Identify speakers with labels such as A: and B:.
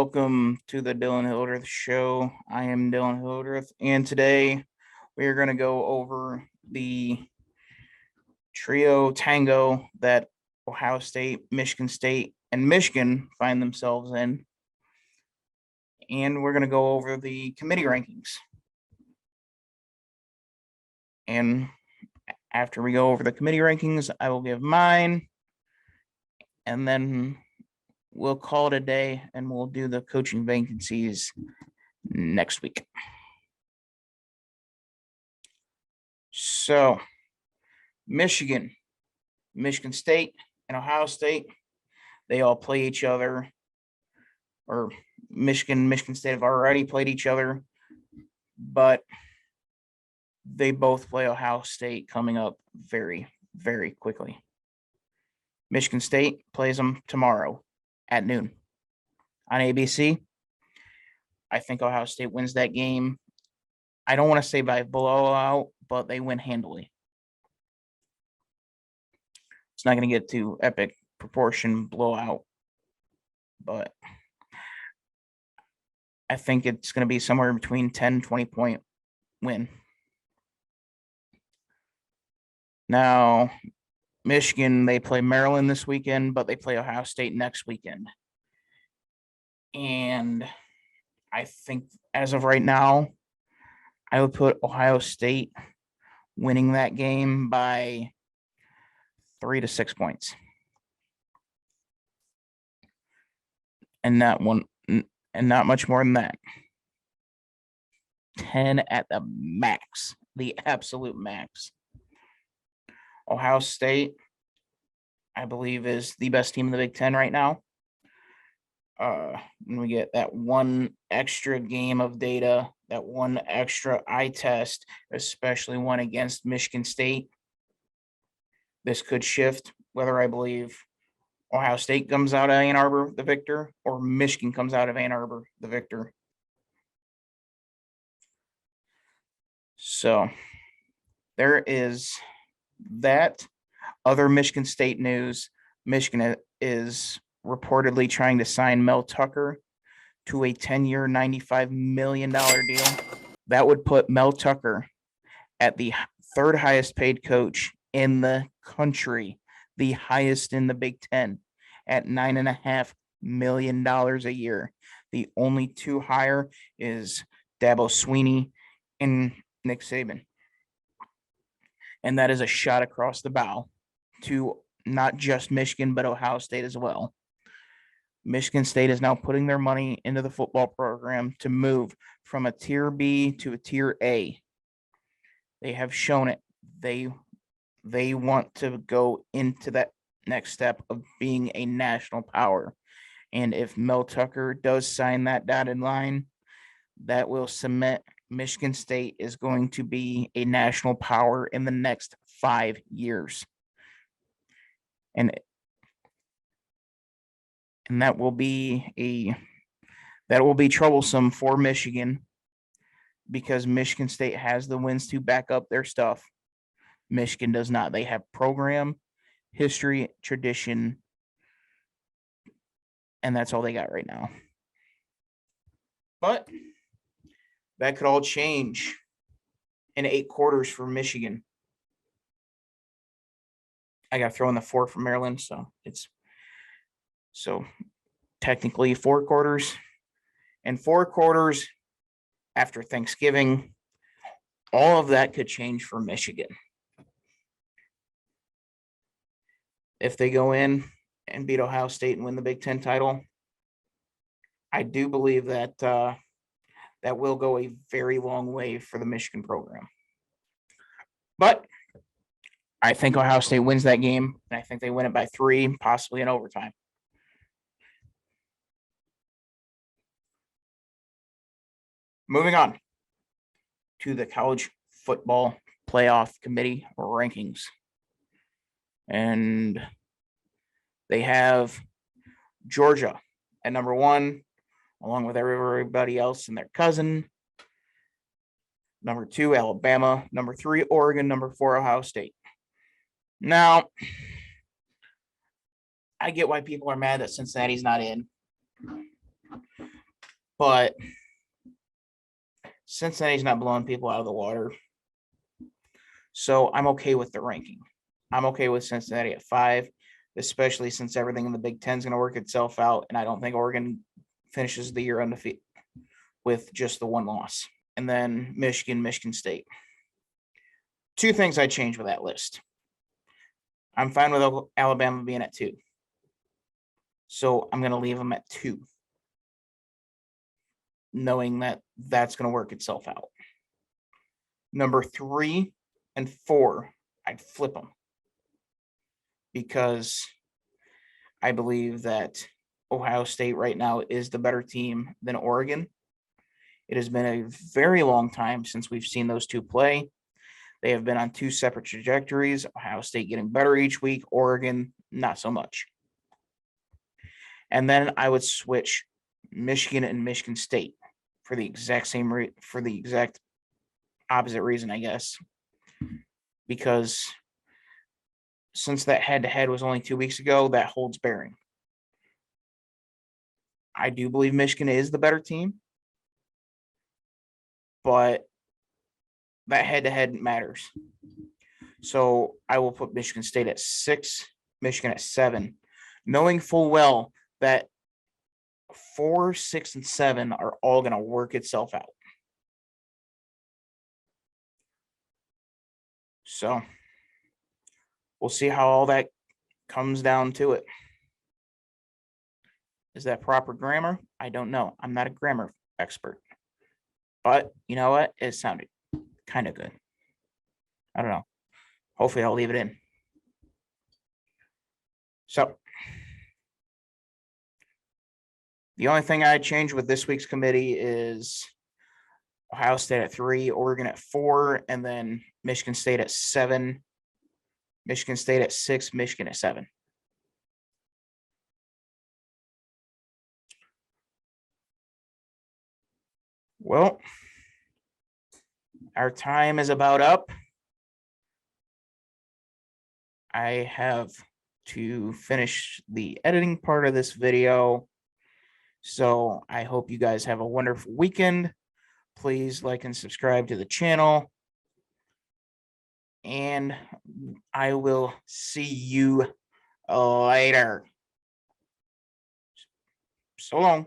A: Welcome to the Dillon Hildreth Show. I am Dillon Hildreth, and today we are going to go over the trio tango that Ohio State, Michigan State, and Michigan find themselves in. And we're going to go over the committee rankings. And after we go over the committee rankings, I will give mine, and then we'll call it a day, and we'll do the coaching vacancies next week. So, Michigan State, and Ohio State, they all play each other, or Michigan State have already played each other, but they both play Ohio State coming up very, very quickly. Michigan State plays them tomorrow at noon on ABC. I think Ohio State wins that game. I don't want to say by blowout, but they win handily. It's not going to get to epic proportion blowout, but I think it's going to be somewhere between 10, 20 point win. Now, Michigan, they play Maryland this weekend, but they play Ohio State next weekend. And I think as of right now, I would put Ohio State winning that game by 3 to 6 points. And not much more than that. 10 at the max, the absolute max. Ohio State, I believe, is the best team in the Big Ten right now. When we get that one extra game of data, that one extra eye test, especially one against Michigan State, this could shift whether I believe Ohio State comes out of Ann Arbor the victor or Michigan comes out of Ann Arbor the victor. So there is that. Other Michigan State news. Michigan is reportedly trying to sign Mel Tucker to a 10-year, $95 million deal. That would put Mel Tucker at the third highest paid coach in the country, the highest in the Big Ten, at $9.5 million a year. The only two higher is Dabo Swinney and Nick Saban. And that is a shot across the bow to not just Michigan, but Ohio State as well. Michigan State is now putting their money into the football program to move from a tier B to a tier A. They have shown it. They want to go into that next step of being a national power. And if Mel Tucker does sign that dotted line, that will cement Michigan State is going to be a national power in the next 5 years. And that will be troublesome for Michigan because Michigan State has the wins to back up their stuff. Michigan does not. They have program, history, tradition, and that's all they got right now. But that could all change in 8 quarters for Michigan. I got to throw in the 4 for Maryland, so technically 4 quarters. And 4 quarters after Thanksgiving, all of that could change for Michigan. If they go in and beat Ohio State and win the Big Ten title, I do believe that that will go a very long way for the Michigan program. But I think Ohio State wins that game, and I think they win it by 3, possibly in overtime. Moving on to the college football playoff committee rankings. And they have Georgia at number 1, along with everybody else and their cousin. Number 2, Alabama. Number 3, Oregon. Number 4, Ohio State. Now, I get why people are mad that Cincinnati's not in. But Cincinnati's not blowing people out of the water. So I'm okay with the ranking. I'm okay with Cincinnati at 5, especially since everything in the Big Ten is going to work itself out. And I don't think Oregon finishes the year undefeated with just the one loss. And then Michigan State. Two things I changed with that list. I'm fine with Alabama being at 2. So I'm going to leave them at 2, knowing that that's going to work itself out. Number 3 and 4, I'd flip them because I believe that Ohio State right now is the better team than Oregon. It has been a very long time since we've seen those two play. They have been on 2 separate trajectories. Ohio State getting better each week, Oregon not so much. And then I would switch Michigan and Michigan State for the exact opposite reason, I guess. Because since that head-to-head was only 2 weeks ago, that holds bearing. I do believe Michigan is the better team, but that head-to-head matters. So I will put Michigan State at 6, Michigan at 7, knowing full well that 4, 6, and 7 are all going to work itself out. So we'll see how all that comes down to it. Is that proper grammar? I don't know. I'm not a grammar expert. But you know what? It sounded kind of good. I don't know. Hopefully I'll leave it in. So the only thing I changed with this week's committee is Ohio State at 3, Oregon at 4, and then Michigan State at 7, Michigan State at 6, Michigan at 7. Well, our time is about up. I have to finish the editing part of this video. So I hope you guys have a wonderful weekend. Please like and subscribe to the channel. And I will see you later. So long.